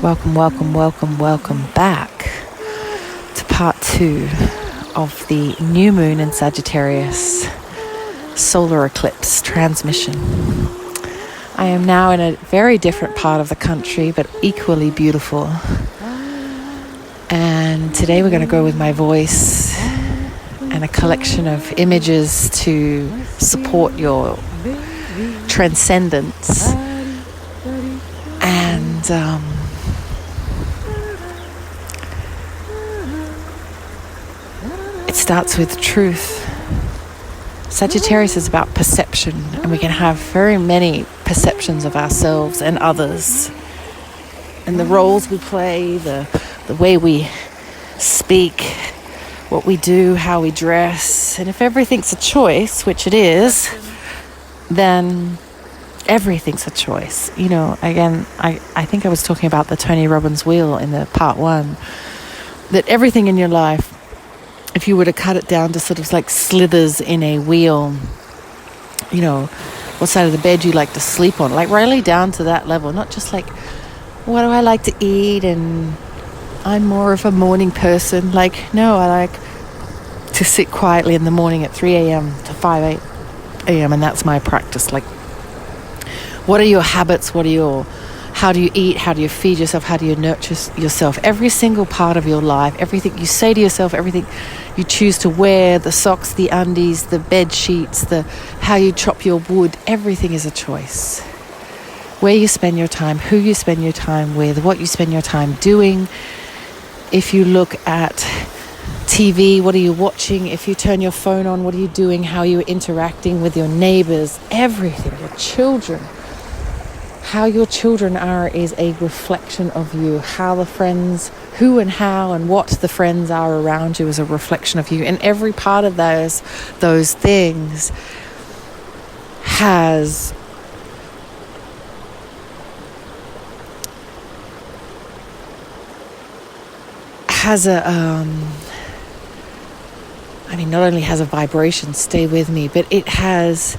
Welcome, welcome, welcome, welcome back to part 2 of the new moon in Sagittarius Solar Eclipse transmission. I am now in a very different part of the country, but equally beautiful. And today we're going to go with my voice and a collection of images to support your transcendence. And it starts with truth. Sagittarius is about perception, and we can have very many perceptions of ourselves and others, and the roles we play, the way we speak, what we do, how we dress. And if everything's a choice, which it is, then everything's a choice. You know, again, I think I was talking about the Toni Robbins wheel in the part 1, that everything in your life, if you were to cut it down to sort of like slithers in a wheel, you know, what side of the bed you like to sleep on, like really down to that level, not just like, what do I like to eat and I'm more of a morning person. Like, no, I like to sit quietly in the morning at 3 a.m. to 5 a.m. and that's my practice. Like, what are your habits? How do you eat? How do you feed yourself? How do you nurture yourself? Every single part of your life, everything you say to yourself, everything you choose to wear, the socks, the undies, the bed sheets, how you chop your wood, everything is a choice. Where you spend your time, who you spend your time with, what you spend your time doing. If you look at TV, what are you watching? If you turn your phone on, what are you doing? How are you interacting with your neighbors? Everything, your children. How your children are is a reflection of you. How the friends, who and how and what the friends are around you is a reflection of you. And every part of those things has not only has a vibration, stay with me, but it has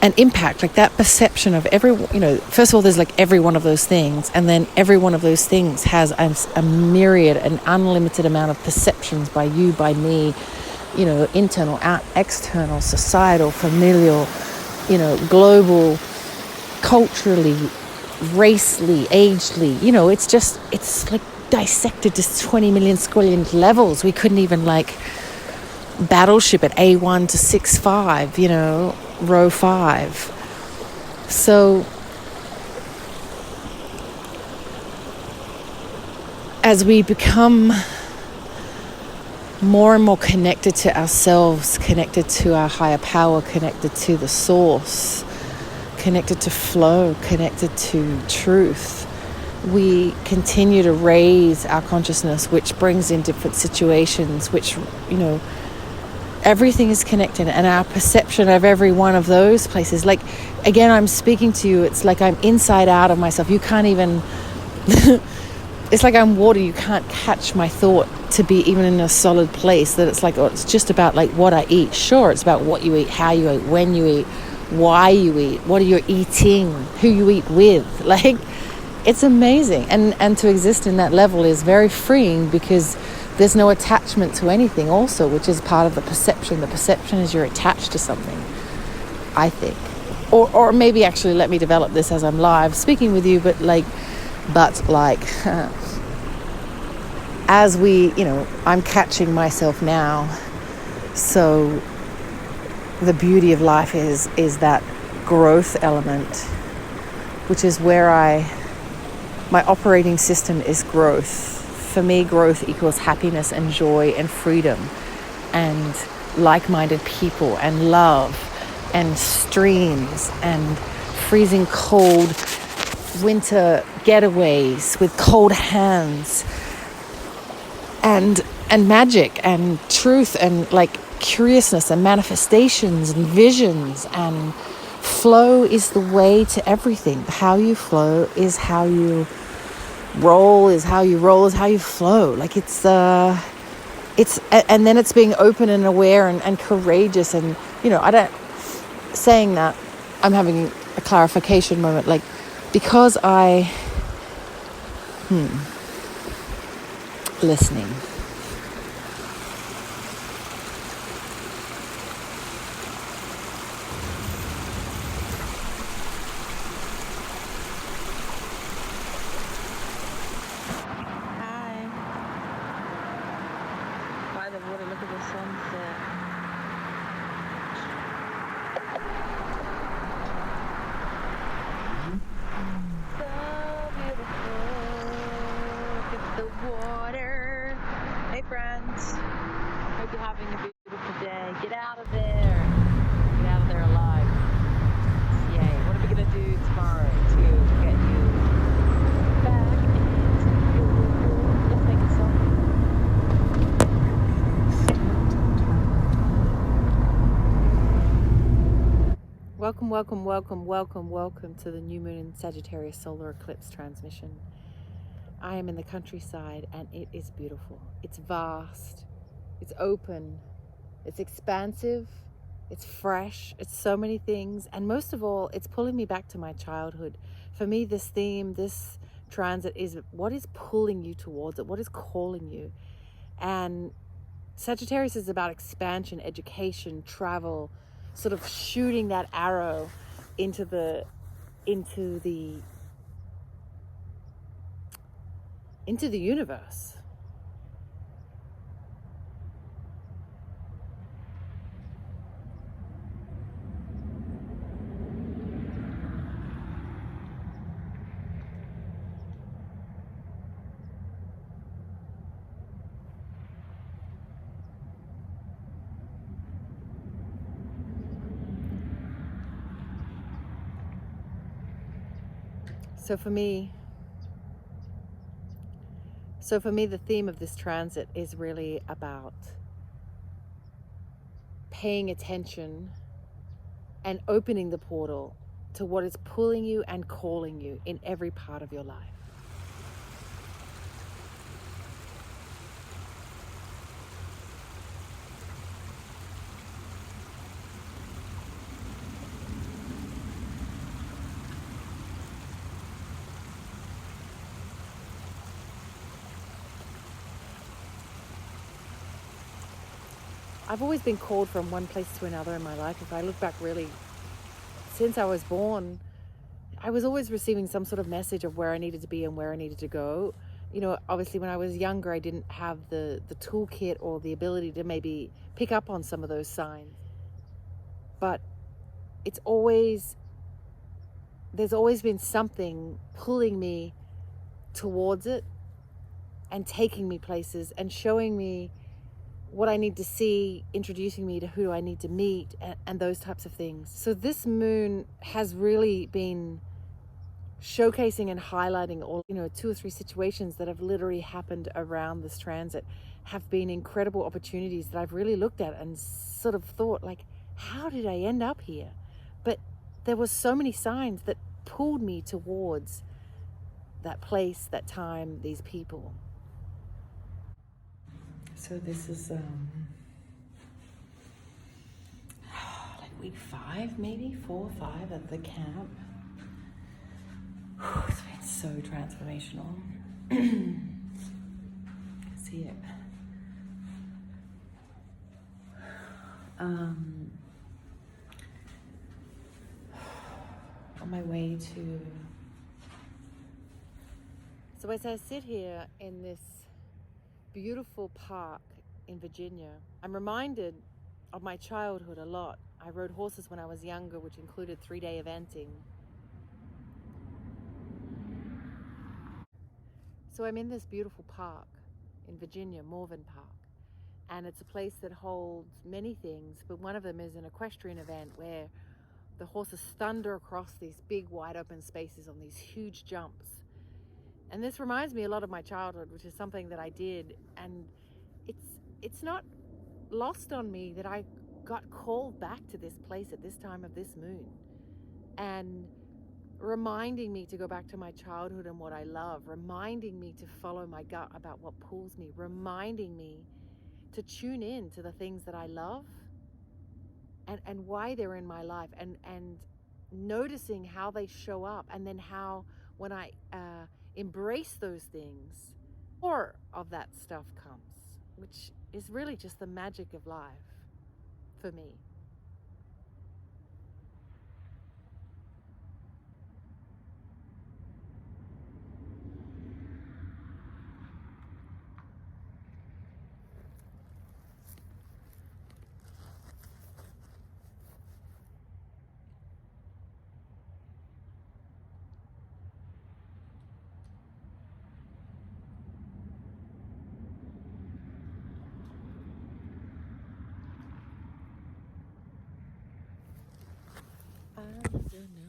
an impact, like that perception of first of all, there's like every one of those things, and then every one of those things has a myriad, an unlimited amount of perceptions by you, by me, internal, external, societal, familial, global, culturally, racely, agely, it's like dissected to 20 million squillion levels. We couldn't even like battleship at A1 to 6-5, row 5. So as we become more and more connected to ourselves, connected to our higher power, connected to the source, connected to flow, connected to truth, we continue to raise our consciousness, which brings in different situations, which, everything is connected, and our perception of every one of those places, like, again, I'm speaking to you, it's like I'm inside out of myself. You can't even, it's like I'm water, you can't catch my thought to be even in a solid place, that it's like, it's just about like what I eat. Sure, it's about what you eat, how you eat, when you eat, why you eat, what are you eating, who you eat with, like, it's amazing. And to exist in that level is very freeing, because there's no attachment to anything also, which is part of the perception. The perception is you're attached to something, I think. Or maybe actually let me develop this as I'm live speaking with you, but as we, I'm catching myself now. So the beauty of life is that growth element, which is where my operating system is growth. For me, growth equals happiness and joy and freedom and like-minded people and love and streams and freezing cold winter getaways with cold hands and magic and truth and like curiousness and manifestations and visions. And flow is the way to everything. How you flow is how you roll, is how you roll, is how you flow. Like it's and then it's being open and aware and courageous. And I don't saying that, I'm having a clarification moment. Like because listening. Hi. By the water, look at the sunset. So beautiful. Look at the water. Hey friends. Hope you're having a beautiful day. Get out of there. Get out of there alive. Yay. What are we going to do tomorrow to get you back into your... Let's make a song. Welcome, welcome, welcome, welcome, welcome to the New Moon and Sagittarius Solar Eclipse transmission. I am in the countryside and it is beautiful. It's vast, it's open, it's expansive, it's fresh, it's so many things. And most of all, it's pulling me back to my childhood. For me, this theme, this transit is what is pulling you towards it, what is calling you. And Sagittarius is about expansion, education, travel, sort of shooting that arrow into the universe. So for me, the theme of this transit is really about paying attention and opening the portal to what is pulling you and calling you in every part of your life. I've always been called from one place to another in my life. If I look back really, since I was born, I was always receiving some sort of message of where I needed to be and where I needed to go. You know, obviously when I was younger, I didn't have the toolkit or the ability to maybe pick up on some of those signs. But there's always been something pulling me towards it and taking me places and showing me what I need to see, introducing me to who I need to meet, and those types of things. So this moon has really been showcasing and highlighting all, 2 or 3 situations that have literally happened around this transit have been incredible opportunities that I've really looked at and sort of thought, like, how did I end up here? But there were so many signs that pulled me towards that place, that time, these people. So this is like week 5, maybe 4 or 5 at the camp. It's been so transformational. See it. On my way to... So as I sit here in this beautiful park in Virginia, I'm reminded of my childhood a lot. I rode horses when I was younger, which included 3-day eventing. So I'm in this beautiful park in Virginia, Morven Park. And it's a place that holds many things, but one of them is an equestrian event where the horses thunder across these big wide open spaces on these huge jumps. And this reminds me a lot of my childhood, which is something that I did. And it's not lost on me that I got called back to this place at this time of this moon. And reminding me to go back to my childhood and what I love, reminding me to follow my gut about what pulls me, reminding me to tune in to the things that I love and why they're in my life, and noticing how they show up, and then how when I embrace those things, more of that stuff comes, which is really just the magic of life for me. I don't know.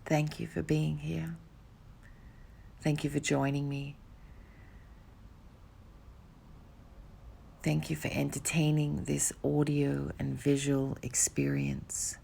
Thank you for being here. Thank you for joining me. Thank you for entertaining this audio and visual experience,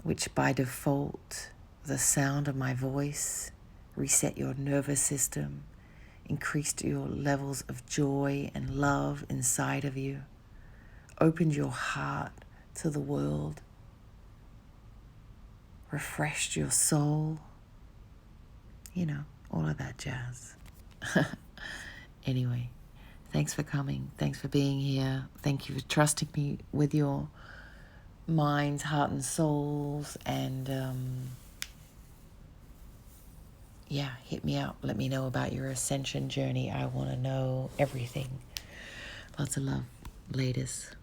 which by default, the sound of my voice reset your nervous system, increased your levels of joy and love inside of you, opened your heart to the world, refreshed your soul, all of that jazz. Anyway, thanks for coming. Thanks for being here. Thank you for trusting me with your minds, heart, and souls. And hit me up. Let me know about your ascension journey. I want to know everything. Lots of love. Latest.